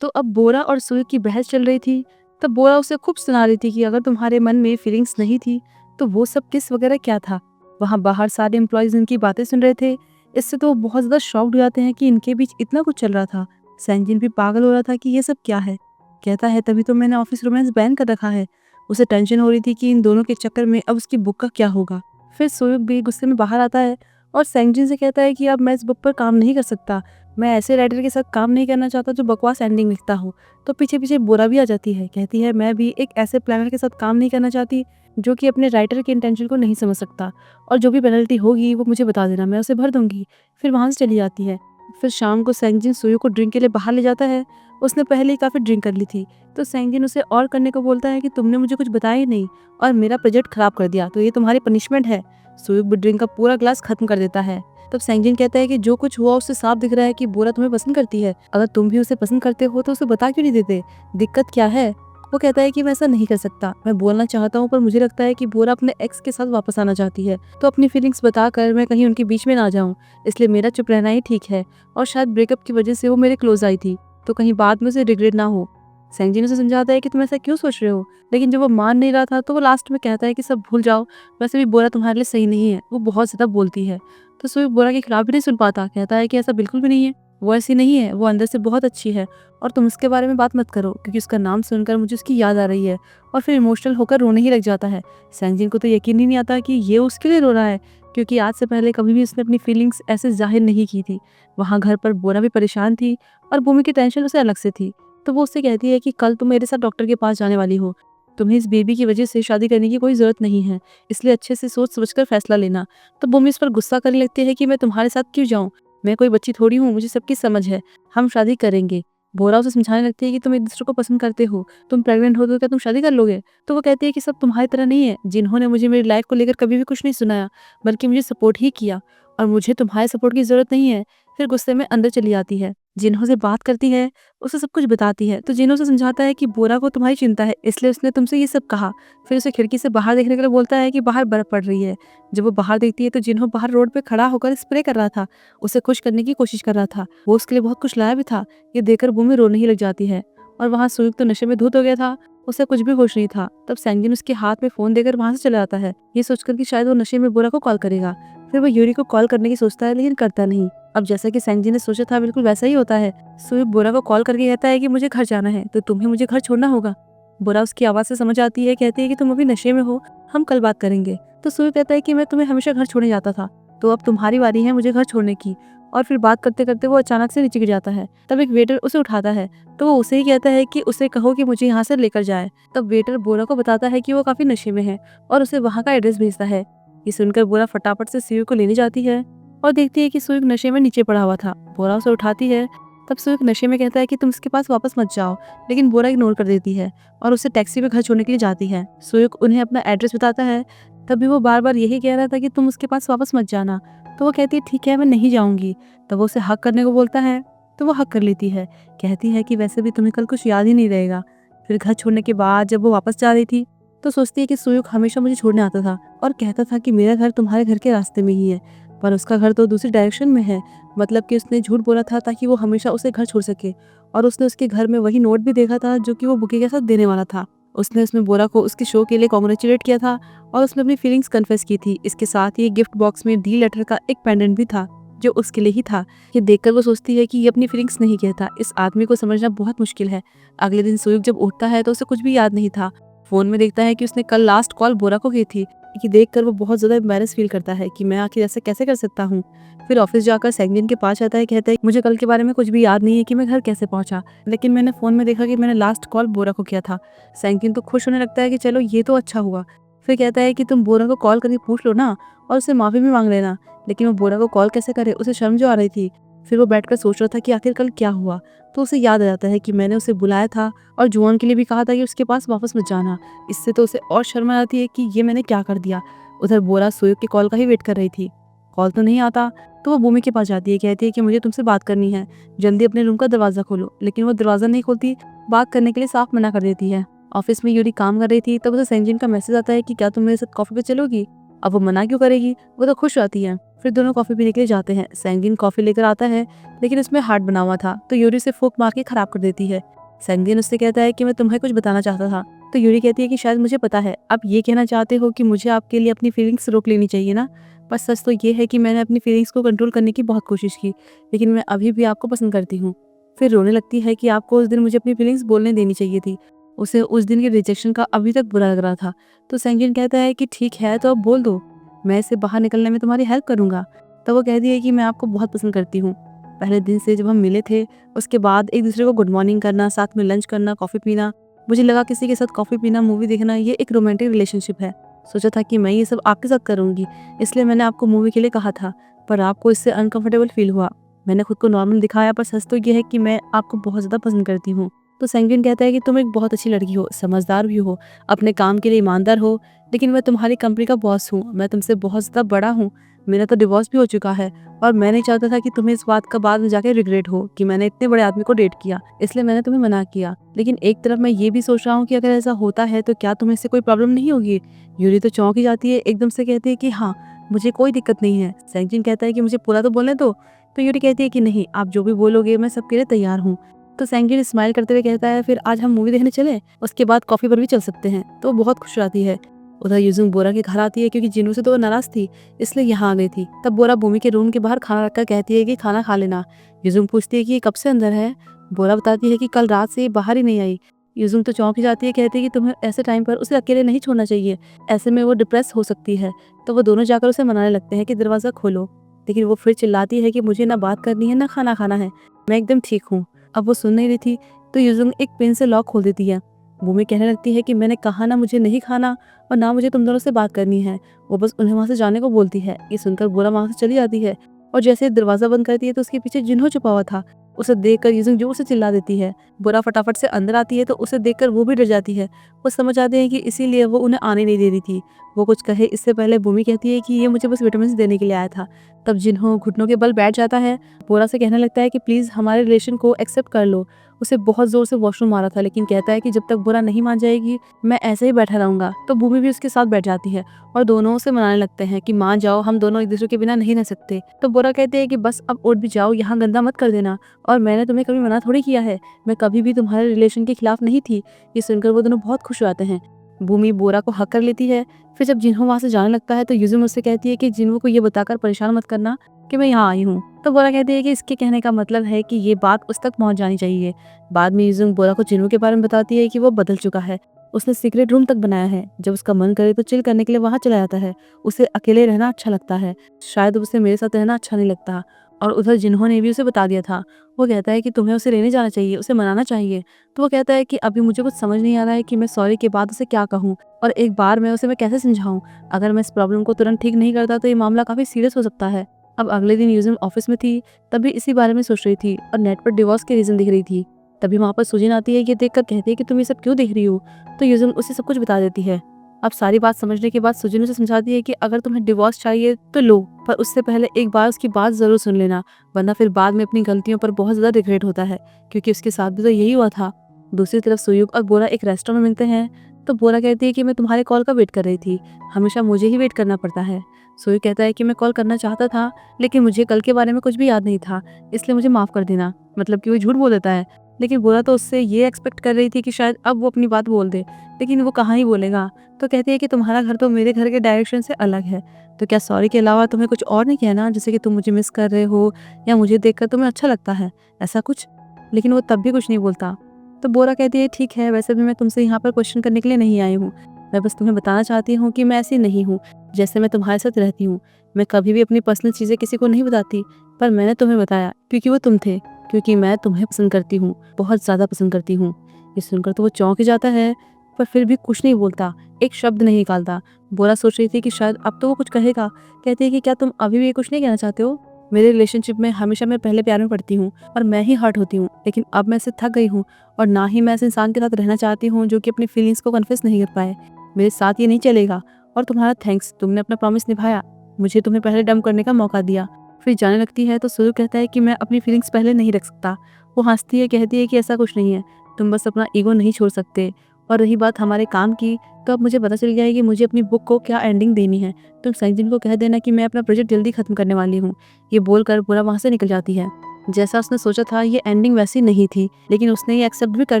तो अब बोरा और सुयोग की बहस चल रही थी। तब बोरा उसे खूब सुना रही थी कि अगर तुम्हारे मन में फीलिंग्स नहीं थी तो वो सब किस वगैरह क्या था। वहाँ बाहर सारे एम्प्लॉयज इनकी बातें सुन रहे थे। इससे तो वो बहुत ज्यादा शॉक्ड हो जाते हैं कि इनके बीच इतना कुछ चल रहा था। सैंजिन भी पागल हो रहा था कि ये सब क्या है। कहता है तभी तो मैंने ऑफिस रोमांस बैन कर रखा है। उसे टेंशन हो रही थी कि इन दोनों के चक्कर में अब उसकी बुक का क्या होगा। फिर सोयोग भी गुस्से में बाहर आता है और सैंजिन से कहता है कि अब मैं इस बुक पर काम नहीं कर सकता। मैं ऐसे राइटर के साथ काम नहीं करना चाहता जो बकवास एंडिंग लिखता हो। तो पीछे पीछे बोरा भी आ जाती है। कहती है मैं भी एक ऐसे प्लानर के साथ काम नहीं करना चाहती जो कि अपने राइटर के इंटेंशन को नहीं समझ सकता। और जो भी पेनल्टी होगी वो मुझे बता देना, मैं उसे भर दूंगी। फिर वहां से चली जाती है। फिर शाम को सैंजिन सुयो को ड्रिंक के लिए बाहर ले जाता है। उसने पहले ही काफी ड्रिंक कर ली थी। तो सैंजिन उसे और करने को बोलता है कि तुमने मुझे कुछ बताया ही नहीं और मेरा प्रोजेक्ट खराब कर दिया, तो ये तुम्हारी पनिशमेंट है। सुयो भी ड्रिंक का पूरा ग्लास खत्म कर देता है। तब सैंजिन कहता है कि जो कुछ हुआ उससे साफ दिख रहा है कि बोरा तुम्हें पसंद करती है। अगर तुम भी उसे पसंद करते हो तो उसे बता क्यों नहीं देते, दिक्कत क्या है। वो कहता है कि मैं ऐसा नहीं कर सकता, मैं बोलना चाहता हूँ पर मुझे लगता है कि बोरा अपने एक्स के साथ वापस आना चाहती है, तो अपनी फीलिंग्स बताकर मैं कहीं उनके बीच में ना जाऊँ, इसलिए मेरा चुप रहना ही ठीक है। और शायद ब्रेकअप की वजह से वो मेरे क्लोज आई थी, तो कहीं बाद में उसे रिग्रेट ना हो। सैंजिन उसे समझाता है कि तुम ऐसा क्यों सोच रहे हो, लेकिन जब वो मान नहीं रहा था तो वो लास्ट में कहता है कि सब भूल जाओ, वैसे भी बोरा तुम्हारे लिए सही नहीं है, वो बहुत ज्यादा बोलती है। तो सुयोग बोरा के खिलाफ भी नहीं सुन पाता, कहता है कि ऐसा बिल्कुल भी नहीं है, वो ऐसी नहीं है, वो अंदर से बहुत अच्छी है और तुम उसके बारे में बात मत करो क्योंकि उसका नाम सुनकर मुझे उसकी याद आ रही है। और फिर इमोशनल होकर रोने ही लग जाता है। सैंजिन को तो यकीन ही नहीं आता कि ये उसके लिए रो रहा है, क्योंकि आज से पहले कभी भी उसने अपनी फीलिंग्स ऐसे जाहिर नहीं की थी। वहाँ घर पर बोरा भी परेशान थी और भूमि की टेंशन उसे अलग से थी। तो वो उससे कहती है कि कल तुम मेरे साथ डॉक्टर के पास जाने वाली हो, तुम्हें इस बेबी की वजह से शादी करने की कोई जरूरत नहीं है, इसलिए अच्छे से सोच समझकर फैसला लेना। तो भूमि इस पर गुस्सा करने लगती है कि मैं तुम्हारे साथ क्यों जाऊं, मैं कोई बच्ची थोड़ी हूँ, मुझे सबकी समझ है, हम शादी करेंगे। बोरा उसे समझाने लगती है कि तुम एक दूसरे को पसंद करते हो, तुम प्रेग्नेंट हो तो क्या तुम शादी कर लोगे। तो वो कहती है कि सब तुम्हारी तरह नहीं है, जिन्होंने मुझे मेरी लाइफ को लेकर कभी भी कुछ नहीं सुनाया बल्कि मुझे सपोर्ट ही किया, और मुझे तुम्हारे सपोर्ट की जरूरत नहीं है। फिर गुस्से में अंदर चली जाती है। जिन्हों से बात करती है, उसे सब कुछ बताती है। तो जिन्हों से समझाता है कि बोरा को तुम्हारी चिंता है इसलिए उसने तुमसे ये सब कहा। फिर उसे खिड़की से बाहर देखने के लिए बोलता है कि बाहर बर्फ पड़ रही है। जब वो बाहर देखती है तो जिन्हों बाहर रोड पे खड़ा होकर स्प्रे कर रहा था, उसे खुश करने की कोशिश कर रहा था, वो उसके लिए बहुत कुछ लाया भी था। ये देखकर भूमि रोने ही लग जाती है। और वहाँ सुयोग तो नशे में धुत हो गया था, उसे कुछ भी होश नहीं था। तब सैंजिन उसके हाथ में फोन देकर वहां से चला जाता है, ये सोचकर कि शायद वो नशे में बोरा को कॉल करेगा। फिर वो यूरी को कॉल करने की सोचता है लेकिन करता नहीं। अब जैसा कि सैंजिन ने सोचा था बिल्कुल वैसा ही होता है। सुयोग बोरा को कॉल करके कहता है कि मुझे घर जाना है, तो तुम्हें मुझे घर छोड़ना होगा। बोरा उसकी आवाज से समझ आती है, कहती है कि तुम अभी नशे में हो, हम कल बात करेंगे। तो सुयोग कहता है कि मैं तुम्हें हमेशा घर छोड़ने जाता था, तो अब तुम्हारी बारी है मुझे घर छोड़ने की। और फिर बात करते करते वो अचानक से नीचे गिर जाता है। तब एक वेटर उसे उठाता है, तो वो उसे ही कहता है कि उसे कहो कि मुझे यहाँ से लेकर जाए। तब वेटर बोरा को बताता है कि वो काफी नशे में है और उसे वहाँ का एड्रेस भेजता है। ये सुनकर बोरा फटाफट से सुयोग को लेने जाती है और देखती है कि सुयोग नशे में नीचे पड़ा हुआ था। बोरा उसे उठाती है। तब सुयोग नशे में कहता है कि तुम इसके पास वापस मत जाओ, लेकिन बोरा इग्नोर कर देती है और उसे टैक्सी में घर छोड़ने के लिए जाती है। सुयोग उन्हें अपना एड्रेस बताता है। तभी वो बार बार यही कह रहा था कि तुम उसके पास वापस मत जाना। तो वो कहती है ठीक है मैं नहीं जाऊंगी। तब वो उसे हक करने को बोलता है, तो वो हक कर लेती है। कहती है कि वैसे भी तुम्हें कल कुछ याद ही नहीं रहेगा। फिर घर छोड़ने के बाद जब वो वापस जा रही थी तो सोचती है कि सुयोग हमेशा मुझे छोड़ने आता था और कहता था कि मेरा घर तुम्हारे घर के रास्ते में ही है, पर उसका घर तो दूसरी डायरेक्शन में है। मतलब कि उसने झूठ बोला था ताकि वो हमेशा उसे घर छोड़ सके। और उसने उसके घर में वही नोट भी देखा था जो कि वो बुके के साथ देने वाला था। उसने उसमें बोरा को उसके शो के लिए कॉन्ग्रेचुलेट किया था और उसने अपनी फीलिंग्स कन्फेस की थी। इसके साथ ही गिफ्ट बॉक्स में डी लेटर का एक पेंडेंट भी था जो उसके लिए ही था। ये देखकर वो सोचती है कि ये अपनी फीलिंग्स नहीं कहता, इस आदमी को समझना बहुत मुश्किल है। अगले दिन सुयोग जब उठता है तो उसे कुछ भी याद नहीं था। फोन में देखता है कि उसने कल लास्ट कॉल बोरा को की थी। ये देखकर वो बहुत ज्यादा एम्बैरेस फील करता है कि मैं आखिर ऐसे कैसे कर सकता हूँ। फिर ऑफिस जाकर सैंजिन के पास आता है, कहता है मुझे कल के बारे में कुछ भी याद नहीं है कि मैं घर कैसे पहुंचा, लेकिन मैंने फोन में देखा कि मैंने लास्ट कॉल बोरा को किया था। सैंजिन तो खुश होने लगता है कि चलो ये तो अच्छा हुआ। फिर कहता है कि तुम बोरा को कॉल करके पूछ लो ना और उससे माफी भी मांग लेना। लेकिन वो बोरा को कॉल कैसे करे, उसे शर्म जो आ रही थी। फिर वो बैठकर सोच रहा था कि आखिर कल क्या हुआ। तो उसे याद आ जाता है कि मैंने उसे बुलाया था और जुआन के लिए भी कहा था कि उसके पास वापस मत जाना। इससे तो उसे और शर्म आ जाती है कि ये मैंने क्या कर दिया। उधर बोरा सुयोग की कॉल का ही वेट कर रही थी, कॉल तो नहीं आता। तो वो भूमि के पास जाती है, कहती है कि मुझे तुमसे बात करनी है, जल्दी अपने रूम का दरवाजा खोलो। लेकिन वो दरवाजा नहीं खोलती, बात करने के लिए साफ मना कर देती है। ऑफिस में यूरी काम कर रही थी, तब उसे सैंजिन का मैसेज आता है कि क्या तुम मेरे साथ कॉफी पे चलोगी। अब वो मना क्यों करेगी, वो तो खुश आती है। फिर दोनों कॉफ़ी पीने के लिए जाते हैं। सैंगिन कॉफ़ी लेकर आता है, लेकिन उसमें हार्ट बना हुआ था, तो यूरी उसे फूंक मार के खराब कर देती है। सैंगिन उससे कहता है कि मैं तुम्हें कुछ बताना चाहता था। तो यूरी कहती है कि शायद मुझे पता है, आप ये कहना चाहते हो कि मुझे आपके लिए अपनी फीलिंग्स रोक लेनी चाहिए ना। पर सच तो ये है कि मैंने अपनी फीलिंग्स को कंट्रोल करने की बहुत कोशिश की, लेकिन मैं अभी भी आपको पसंद करती हूँ। फिर रोने लगती है कि आपको उस दिन मुझे अपनी फीलिंग्स बोलने देनी चाहिए थी। उसे उस दिन के रिजेक्शन का अभी तक बुरा लग रहा था। तो सैंगिन कहता है कि ठीक है, तो अब बोल दो, मैं इससे बाहर निकलने में तुम्हारी हेल्प करूँगा। तब वो कहती है कि मैं आपको बहुत पसंद करती हूँ। पहले दिन से जब हम मिले थे, उसके बाद एक दूसरे को गुड मॉर्निंग करना, साथ में लंच करना, कॉफ़ी पीना, मुझे लगा किसी के साथ कॉफ़ी पीना, मूवी देखना ये एक रोमांटिक रिलेशनशिप है। सोचा था कि मैं ये सब आपके साथ करूँगी, इसलिए मैंने आपको मूवी के लिए कहा था, पर आपको इससे अनकंफर्टेबल फील हुआ। मैंने खुद को नॉर्मल दिखाया, पर सच तो ये है कि मैं आपको बहुत ज़्यादा पसंद करती हूँ। तो सैंगिन कहता है कि तुम एक बहुत अच्छी लड़की हो, समझदार भी हो, अपने काम के लिए ईमानदार हो, लेकिन मैं तुम्हारी कंपनी का बॉस हूँ, मैं तुमसे बहुत ज़्यादा बड़ा हूँ, मेरा तो डिवोर्स भी हो चुका है, और मैं नहीं चाहता था कि तुम्हें इस बात का बाद में जाके रिग्रेट हो कि मैंने इतने बड़े आदमी को डेट किया, इसलिए मैंने तुम्हें मना किया। लेकिन एक तरफ मैं ये भी सोच रहा हूँ कि अगर ऐसा होता है तो क्या तुम्हें इससे कोई प्रॉब्लम नहीं होगी। यूरी तो चौंक ही जाती है, एकदम से कहती है कि हाँ, मुझे कोई दिक्कत नहीं है। सैंजिन कहता है कि मुझे पूरा तो बोलने दो। तो यूरी कहती है कि नहीं, आप जो भी बोलोगे मैं सबके लिए तैयार हूँ। तो सैंगिन स्माइल करते हुए कहता है, फिर आज हम मूवी देखने चले, उसके बाद कॉफी पर भी चल सकते हैं। तो वो बहुत खुश रहती है। उधर युजुंग बोरा के घर आती है, क्योंकि जिन्हों से तो वो नाराज थी, इसलिए यहाँ आ गई थी। तब बोरा भूमि के रूम के बाहर खाना रखकर कहती है कि खाना खा लेना। युजुंग पूछती है कि ये कब से अंदर है। बोरा बताती है कि कल रात से ये बाहर ही नहीं आई। युजुंग तो चौंक ही जाती है, कहती है कि तुम्हें ऐसे टाइम पर उसे अकेले नहीं छोड़ना चाहिए, ऐसे में वो डिप्रेस हो सकती है। तो वो दोनों जाकर उसे मनाने लगते हैं कि दरवाज़ा खोलो, लेकिन वो फिर चिल्लाती है कि मुझे ना बात करनी है ना खाना खाना है, मैं एकदम ठीक हूँ। अब वो सुन नहीं रही थी, तो युजुंग एक पेन से लॉक खोल देती है। भूमि कहने लगती है कि मैंने कहा ना, मुझे नहीं खाना और ना मुझे तुम दोनों से बात करनी है। वो बस उन्हें वहाँ से जाने को बोलती है। ये सुनकर बोरा वहाँ से चली जाती है, और जैसे दरवाज़ा बंद करती है तो उसके पीछे जिन्हो छुपा हुआ था, उसे देखकर युजुंग जोर से चिल्ला देती है। बोरा फटाफट से अंदर आती है, तो उसे देखकर वो भी डर जाती है। वो समझ जाते हैं कि इसीलिए वो उन्हें आने नहीं दे रही थी। वो कुछ कहे इससे पहले भूमि कहती है कि ये मुझे बस विटामिन देने के लिए आया था। तब जिन्हो घुटनों के बल बैठ जाता है। बोरा से कहने लगता है कि प्लीज़ हमारे रिलेशन को एक्सेप्ट कर लो। उसे बहुत ज़ोर से वॉशरूम मारा था, लेकिन कहता है कि जब तक बोरा नहीं मान जाएगी मैं ऐसे ही बैठा रहूँगा। तो भूमि भी उसके साथ बैठ जाती है, और दोनों उसे मनाने लगते हैं कि मान जाओ, हम दोनों एक दूसरे के बिना नहीं रह सकते। तो बोरा कहते हैं कि बस अब उठ भी जाओ, यहाँ गंदा मत कर देना, और मैंने तुम्हें कभी मना थोड़ी किया है, मैं कभी भी तुम्हारे रिलेशन के खिलाफ नहीं थी। ये सुनकर वो दोनों बहुत खुश हो जाते हैं। भूमि बोरा को हक कर लेती है। फिर जब जिन्हो वहाँ से जाने लगता है, तो युजुंग उससे कहती है कि जिन्हो को ये बताकर परेशान मत करना कि मैं यहाँ आई हूँ। तो बोरा कहती है कि इसके कहने का मतलब है कि ये बात उस तक पहुँच जानी चाहिए। बाद में युजुंग बोरा को जिन्हो के बारे में बताती है कि वो बदल चुका है, उसने सीक्रेट रूम तक बनाया है। जब उसका मन करे तो चिल करने के लिए वहाँ चला जाता है। उसे अकेले रहना अच्छा लगता है, शायद उसे मेरे साथ रहना अच्छा नहीं लगता। और उधर जिन्हो ने भी उसे बता दिया था। वो कहता है कि तुम्हें उसे लेने जाना चाहिए, उसे मनाना चाहिए। तो वो कहता है कि अभी मुझे कुछ समझ नहीं आ रहा है कि मैं सॉरी के बाद उसे क्या कहूँ, और एक बार में उसे मैं कैसे समझाऊँ। अगर मैं इस प्रॉब्लम को तुरंत ठीक नहीं करता तो ये मामला काफ़ी सीरियस हो सकता है। अब अगले दिन युजुंग ऑफिस में थी, तभी इसी बारे में सोच रही थी, और नेट पर डिवोर्स के रीज़न दिख रही थी। तभी वहाँ पर सुजिन आती है, ये देखकर कहती है कि तुम ये सब क्यों देख रही हो। तो युजुंग उसे सब कुछ बता देती है। अब सारी बात समझने के बाद सुजिन उसे समझाती है कि अगर तुम्हें डिवोर्स चाहिए तो लो, पर उससे पहले एक बार उसकी बात ज़रूर सुन लेना, वरना फिर बाद में अपनी गलतियों पर बहुत ज़्यादा रिग्रेट होता है, क्योंकि उसके साथ भी तो यही हुआ था। दूसरी तरफ सुयुग और बोरा एक रेस्टोरेंट में मिलते हैं। तो बोरा कहती है कि मैं तुम्हारे कॉल का वेट कर रही थी, हमेशा मुझे ही वेट करना पड़ता है। सुयुग कहता है कि मैं कॉल करना चाहता था, लेकिन मुझे कल के बारे में कुछ भी याद नहीं था, इसलिए मुझे माफ़ कर देना। मतलब कि वो झूठ बोल देता है, लेकिन बोरा तो उससे ये एक्सपेक्ट कर रही थी कि शायद अब वो अपनी बात बोल दे, लेकिन वो कहाँ ही बोलेगा। तो कहती है कि तुम्हारा घर तो मेरे घर के डायरेक्शन से अलग है, तो क्या सॉरी के अलावा तुम्हें कुछ और नहीं कहना, जैसे कि तुम मुझे मिस कर रहे हो या मुझे देखकर तुम्हें अच्छा लगता है, ऐसा कुछ। लेकिन वो तब भी कुछ नहीं बोलता। तो बोरा कहती है ठीक है, वैसे भी मैं तुमसे यहाँ पर क्वेश्चन करने के लिए नहीं आई हूँ, मैं बस तुम्हें बताना चाहती हूँ कि मैं ऐसी नहीं हूँ जैसे मैं तुम्हारे साथ रहती हूँ। मैं कभी भी अपनी पर्सनल चीज़ें किसी को नहीं बताती, पर मैंने तुम्हें बताया क्योंकि वो तुम थे, क्योंकि मैं तुम्हें पसंद करती हूँ, बहुत ज़्यादा पसंद करती हूँ। ये सुनकर तो वो चौंक ही जाता है, पर फिर भी कुछ नहीं बोलता, एक शब्द नहीं निकालता। बोरा सोच रही थी कि शायद अब तो वो कुछ कहेगा। कहती है कि क्या तुम अभी भी कुछ नहीं कहना चाहते हो। मेरे रिलेशनशिप में हमेशा मैं पहले प्यार में पड़ती हूँ और मैं ही हर्ट होती हूँ, लेकिन अब मैं इससे थक गई हूँ, और ना ही मैं ऐसे इंसान के साथ रहना चाहती हूँ जो कि अपनी फीलिंग्स को कन्फेस नहीं कर पाए। मेरे साथ ये नहीं चलेगा। और तुम्हारा थैंक्स, तुमने अपना प्रॉमिस निभाया, मुझे तुम्हें पहले डंप करने का मौका दिया। फिर जाने लगती है तो सुरु कहता है कि मैं अपनी फीलिंग्स पहले नहीं रख सकता। वो हंसती है, कहती है कि ऐसा कुछ नहीं है, तुम बस अपना ईगो नहीं छोड़ सकते। और रही बात हमारे काम की, तो अब मुझे पता चल गया है कि मुझे अपनी बुक को क्या एंडिंग देनी है। तुम संजन को कह देना कि मैं अपना प्रोजेक्ट जल्दी खत्म करने वाली हूँ। ये बोलकर बोरा वहाँ से निकल जाती है। जैसा उसने सोचा था ये एंडिंग वैसी नहीं थी, लेकिन उसने ये एक्सेप्ट भी कर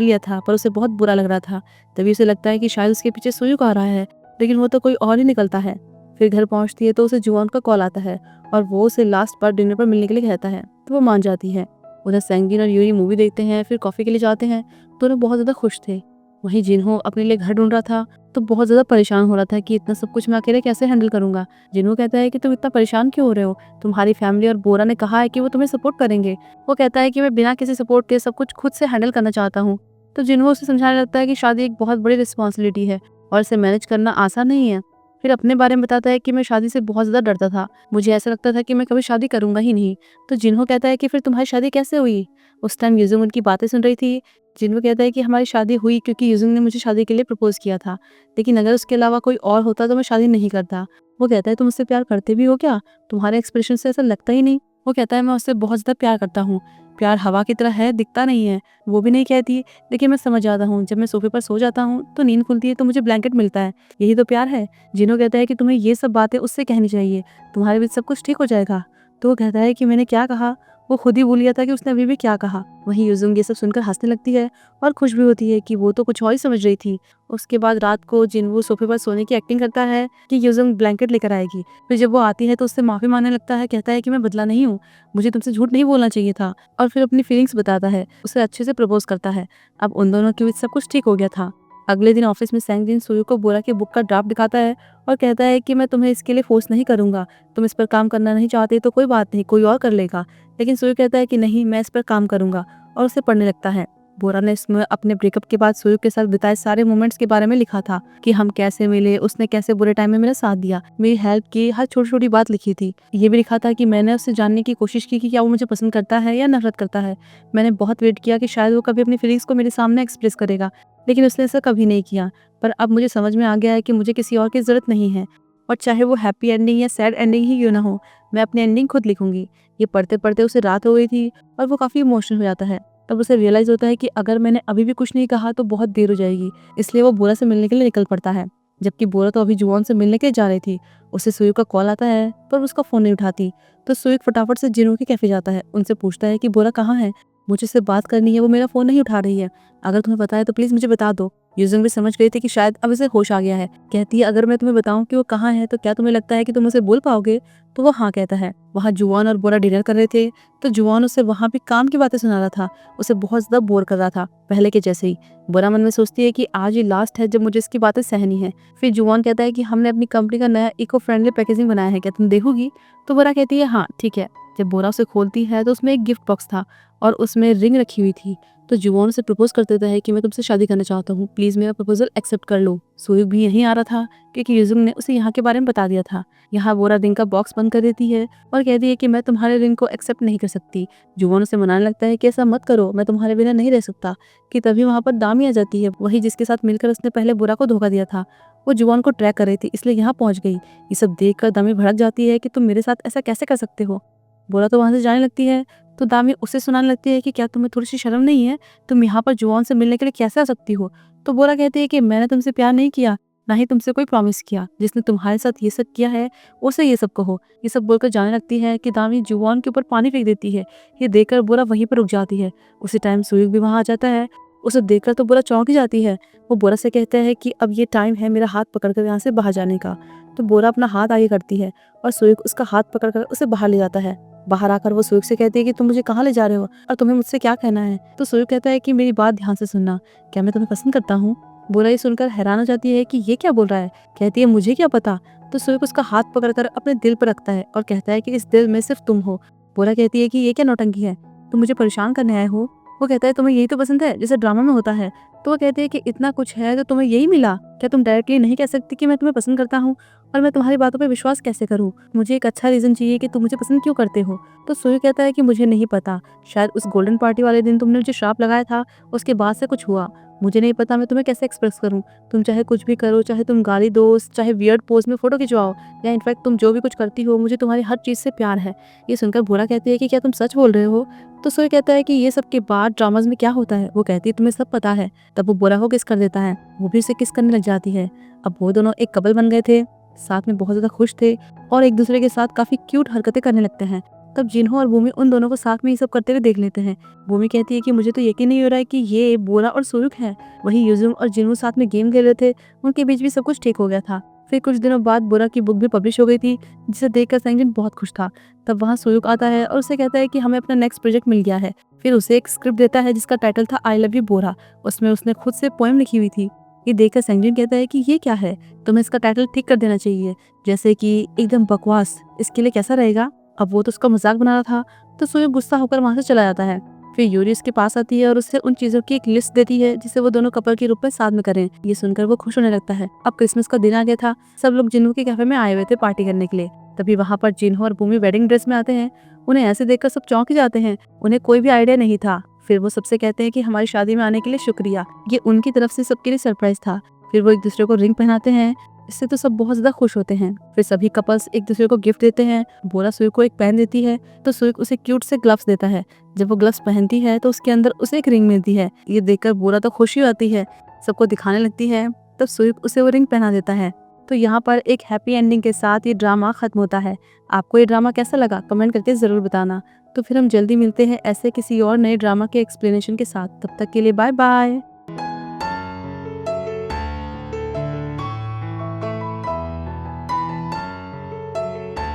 लिया था, पर उसे बहुत बुरा लग रहा था। तभी उसे लगता है कि शायद उसके पीछे सुयुक आ रहा है, लेकिन वो तो कोई और ही निकलता है। फिर घर पहुंचती है तो उसे जुआन का कॉल आता है और वो उसे लास्ट बार डिनर पर मिलने के लिए कहता है, तो वो मान जाती है। उधर सेंगिन और यूरी मूवी देखते हैं, फिर कॉफी के लिए जाते हैं। दोनों बहुत ज्यादा खुश थे। वहीं जिन्हों अपने लिए घर ढूंढ रहा था, तो बहुत ज्यादा परेशान हो रहा था कि इतना सब कुछ मैं अकेले कैसे हैंडल करूंगा। जिन्हों कहता है कि तुम इतना परेशान क्यों हो रहे हो, तुम्हारी फैमिली और बोरा ने कहा है कि वो तुम्हें सपोर्ट करेंगे। वो कहता है कि मैं बिना किसी सपोर्ट के सब कुछ खुद से हैंडल करना चाहता हूँ। तो जिन्हों उसे समझाने लगता है कि शादी एक बहुत बड़ी रिस्पॉन्सिबिलिटी है और इसे मैनेज करना आसान नहीं है। फिर अपने बारे में बताता है कि मैं शादी से बहुत ज़्यादा डरता था, मुझे ऐसा लगता था कि मैं कभी शादी करूंगा ही नहीं। तो जिन्हों कहता है कि फिर तुम्हारी शादी कैसे हुई। उस टाइम यूजुंग उनकी बातें सुन रही थी। जिन्हों कहता है कि हमारी शादी हुई क्योंकि यूजुंग ने मुझे शादी के लिए प्रपोज किया था, लेकिन अगर उसके अलावा कोई और होता तो मैं शादी नहीं करता। वो कहता है तुम उससे प्यार करते भी हो क्या, तुम्हारे एक्सप्रेशन से ऐसा लगता ही नहीं। वो कहता है मैं उससे बहुत ज़्यादा प्यार करता हूँ, प्यार हवा की तरह है, दिखता नहीं है। वो भी नहीं कहती, लेकिन मैं समझ जाता हूँ, जब मैं सोफे पर सो जाता हूँ तो नींद खुलती है तो मुझे ब्लैंकेट मिलता है, यही तो प्यार है। जिन्हों कहता है कि तुम्हें ये सब बातें उससे कहनी चाहिए, तुम्हारे बीच सब कुछ ठीक हो जाएगा। तो वो कहता है कि मैंने क्या कहा, वो खुद ही भूल गया था कि उसने अभी भी क्या कहा। वहीं यूजुंग ये सब सुनकर हंसने लगती है और खुश भी होती है कि वो तो कुछ और ही समझ रही थी। उसके बाद रात को जिनवू सोफे पर सोने की एक्टिंग करता है कि यूजुंग ब्लैंकेट लेकर आएगी। फिर जब वो आती है तो उससे माफी मांगने लगता है, कहता है कि मैं बदला नहीं हूँ, मुझे तुमसे झूठ नहीं बोलना चाहिए था। और फिर अपनी फीलिंग्स बताता है, उसे अच्छे से प्रपोज करता है। अब उन दोनों के बीच सब कुछ ठीक हो गया था। अगले दिन ऑफिस में सैंगजिन सुयु को बोरा की बुक का ड्राफ्ट दिखाता है और कहता है कि मैं तुम्हें इसके लिए फोर्स नहीं करूंगा, तुम इस पर काम करना नहीं चाहते तो कोई बात नहीं, कोई और कर लेगा। लेकिन सुयु कहता है कि नहीं, मैं इस पर काम करूंगा, और उसे पढ़ने लगता है। बोरा ने इसमें अपने ब्रेकअप के बाद सुयु के साथ बिताए सारे मोमेंट्स के बारे में लिखा था कि हम कैसे मिले, उसने कैसे बुरे टाइम में मेरा साथ दिया, मेरी हेल्प की, हर छोटी छोटी बात लिखी थी। ये भी लिखा था कि मैंने उससे जानने की कोशिश की कि क्या वो मुझे पसंद करता है या नफरत करता है। मैंने बहुत वेट किया कि शायद वो कभी अपनी फीलिंग्स को मेरे सामने एक्सप्रेस करेगा, लेकिन उसने ऐसा कभी नहीं किया। पर अब मुझे समझ में आ गया है कि मुझे किसी और की जरूरत नहीं है, और चाहे वो हैप्पी एंडिंग या सैड एंडिंग ही क्यों ना हो, मैं अपनी एंडिंग खुद लिखूंगी। ये पढ़ते पढ़ते उसे रात हो गई थी और वो काफ़ी इमोशनल हो जाता है। तब उसे रियलाइज़ होता है कि अगर मैंने अभी भी कुछ नहीं कहा तो बहुत देर हो जाएगी, इसलिए वो बोरा से मिलने के लिए निकल पड़ता है। जबकि बोरा तो अभी जुआन से मिलने के लिए जा रही थी। उसे सुयुक का कॉल आता है पर उसका फ़ोन नहीं उठाती। तो सुयुक फटाफट से जिनो के कैफे जाता है, उनसे पूछता है कि बोरा कहाँ है, मुझे उससे बात करनी है, वो मेरा फ़ोन नहीं उठा रही है, अगर तुम्हें पता है तो प्लीज़ मुझे बता दो। यूजिंग भी समझ गई थी कि शायद अब इसे होश आ गया है। कहती है अगर मैं तुम्हें बताऊं कि वो कहाँ है तो क्या तुम्हें लगता है कि तुम उसे बोल पाओगे। तो वो हाँ कहता है। वहाँ जुआन और बोरा डिनर कर रहे थे, तो जुआन उसे वहाँ भी काम की बातें सुना रहा था, उसे बहुत ज्यादा बोर कर रहा था पहले के जैसे ही। बोरा मन में सोचती है कि आज ही लास्ट है जब मुझे इसकी बातें सहनी है। फिर जुआन कहता है कि हमने अपनी कंपनी का नया इको फ्रेंडली पैकेजिंग बनाया है, क्या तुम देखोगी। तो बोरा कहती है हाँ ठीक है। जब बोरा उसे खोलती है तो उसमें एक गिफ्ट बॉक्स था और उसमें रिंग रखी हुई थी। तो जुआन उसे प्रपोज कर देता है कि मैं तुमसे शादी करना चाहता हूँ, प्लीज़ मेरा प्रपोजल एक्सेप्ट कर लो। सुयुक भी यहीं आ रहा था क्योंकि यूजुंग ने उसे यहाँ के बारे में बता दिया था। यहाँ बोरा रिंग का बॉक्स बंद कर देती है और कहती है कि मैं तुम्हारे रिंग को एक्सेप्ट नहीं कर सकती। जुआन उसे मनाने लगता है कि ऐसा मत करो, मैं तुम्हारे बिना नहीं रह सकता। कि तभी वहाँ पर दामी आ जाती है, वही जिसके साथ मिलकर उसने पहले बोरा को धोखा दिया था। वो जुआन को ट्रैक कर रही थी, इसलिए यहाँ पहुँच गई। ये सब देखकर दामी भड़क जाती है कि तुम मेरे साथ ऐसा कैसे कर सकते हो। बोरा तो वहाँ से जाने लगती है, तो दामी उसे सुनाने लगती है कि क्या तुम्हें थोड़ी सी शर्म नहीं है, तुम यहाँ पर जुआन से मिलने के लिए कैसे आ सकती हो। तो बोरा कहती है कि मैंने तुमसे प्यार नहीं किया, ना ही तुमसे कोई प्रॉमिस किया, जिसने तुम्हारे साथ ये सब किया है उसे ये सब कहो। ये सब बोलकर जाने लगती है कि दामी जुआन के ऊपर पानी फेंक देती है। ये देखकर बोरा वहीं पर रुक जाती है। उसी टाइम सुयुक भी वहाँ आ जाता है। उसे देखकर तो बोरा चौंक ही जाती है। वो बोरा से कहता है कि अब ये टाइम है मेरा हाथ पकड़कर यहाँ से बाहर जाने का। तो बोरा अपना हाथ आगे करती है और सुयुक उसका हाथ पकड़कर उसे बाहर ले जाता है। बाहर आकर वो सुयुक से कहती है कि तुम मुझे कहाँ ले जा रहे हो और तुम्हें मुझसे क्या कहना है। तो सुयुक कहता है कि मेरी बात ध्यान से सुनना, क्या मैं तुम्हें पसंद करता हूँ। बोरा ये सुनकर हैरान हो जाती है कि ये क्या बोल रहा है। कहती है मुझे क्या पता। तो सुयुक उसका हाथ पकड़कर अपने दिल पर रखता है और कहता है कि इस दिल में सिर्फ तुम हो। बोरा कहती है कि ये क्या नौटंकी है, तुम मुझे परेशान करने आए हो। वो कहता है तुम्हें यही तो पसंद है जैसे ड्रामा में होता है। तो वो कहती है कि इतना कुछ है तो तुम्हें यही मिला, क्या तुम डायरेक्टली नहीं कह सकती कि मैं तुम्हें पसंद करता हूँ, और मैं तुम्हारी बातों पर विश्वास कैसे करूँ। मुझे एक अच्छा रीजन चाहिए कि तुम मुझे पसंद क्यों करते हो। तो सुयु कहता है कि मुझे नहीं पता, शायद उस गोल्डन पार्टी वाले दिन तुमने मुझे श्राप लगाया था, उसके बाद से कुछ हुआ, मुझे नहीं पता मैं तुम्हें कैसे एक्सप्रेस करूँ। तुम चाहे कुछ भी करो, चाहे तुम गाली दो, चाहे वियर्ड पोज में फोटो खिंचवाओ, या इनफैक्ट तुम जो भी कुछ करती हो, मुझे तुम्हारी हर चीज़ से प्यार है। ये सुनकर बोरा कहती है कि क्या तुम सच बोल रहे हो। तो सुयु कहता है कि ये सब के बाद ड्रामाज में क्या होता है। वो कहती है तुम्हें सब पता है, तब वो बोरा को किस कर देता है, वो भी उसे किस करने लग जाती है। अब वो दोनों एक कपल बन गए थे, साथ में बहुत ज़्यादा खुश थे और एक दूसरे के साथ काफ़ी क्यूट हरकतें करने लगते हैं। तब जिन्हो और भूमि उन दोनों को साथ में ये सब करते हुए देख लेते हैं। भूमि कहती है कि मुझे तो यकीन नहीं हो रहा है कि ये बोरा और सोयुक है। वहीं यूजुम और जिन्हो साथ में गेम खेल रहे थे, उनके बीच भी सब कुछ ठीक हो गया था। फिर कुछ दिनों बाद बोरा की बुक भी पब्लिश हो गई थी, जिसे देखकर सेंगजिन बहुत खुश था। तब वहाँ सोयुक आता है और उसे कहता है कि हमें अपना नेक्स्ट प्रोजेक्ट मिल गया है। फिर उसे एक स्क्रिप्ट देता है जिसका टाइटल था आई लव यू बोरा। उसमें उसने खुद से पोएम लिखी हुई थी। ये देखकर सेंगजिन कहता है कि ये क्या है, तुम्हें इसका टाइटल ठीक कर देना चाहिए, जैसे कि एकदम बकवास, इसके लिए कैसा रहेगा। अब वो तो उसका मजाक बना रहा था, तो सोयुक गुस्सा होकर वहाँ से चला जाता है। फिर यूरी उसके पास आती है और उससे उन चीज़ों की एक लिस्ट देती है जिसे वो दोनों कपल के रूप में साथ में करें। ये सुनकर वो खुश होने लगता है। अब क्रिसमस का दिन आ गया था, सब लोग जिन्हो के कैफे में आए हुए थे पार्टी करने के लिए। तभी वहाँ पर जिन्हो और भूमि वेडिंग ड्रेस में आते हैं। उन्हें ऐसे देखकर सब चौंक ही जाते हैं, उन्हें कोई भी आइडिया नहीं था। फिर वो सबसे कहते हैं कि हमारी शादी में आने के लिए शुक्रिया, ये उनकी तरफ से सबके लिए सरप्राइज था। फिर वो एक दूसरे को रिंग पहनाते हैं, इससे तो सब बहुत ज्यादा खुश होते हैं। फिर सभी कपल्स एक दूसरे को गिफ्ट देते हैं। बोरा सुयुक को एक पेन देती है, तो सुयुक उसे क्यूट से ग्लव्स देता है। जब वो ग्लव्स पहनती है तो उसके अंदर उसे एक रिंग मिलती है। ये देखकर बोरा तो खुशी आती है, सबको दिखाने लगती है। तब सुयुक उसे वो रिंग पहना देता है। तो यहाँ पर एक हैप्पी एंडिंग के साथ ये ड्रामा खत्म होता है। आपको ये ड्रामा कैसा लगा कमेंट करके जरूर बताना। तो फिर हम जल्दी मिलते हैं ऐसे किसी और नए ड्रामा के एक्सप्लेनेशन के साथ। तब तक के लिए बाय बाय।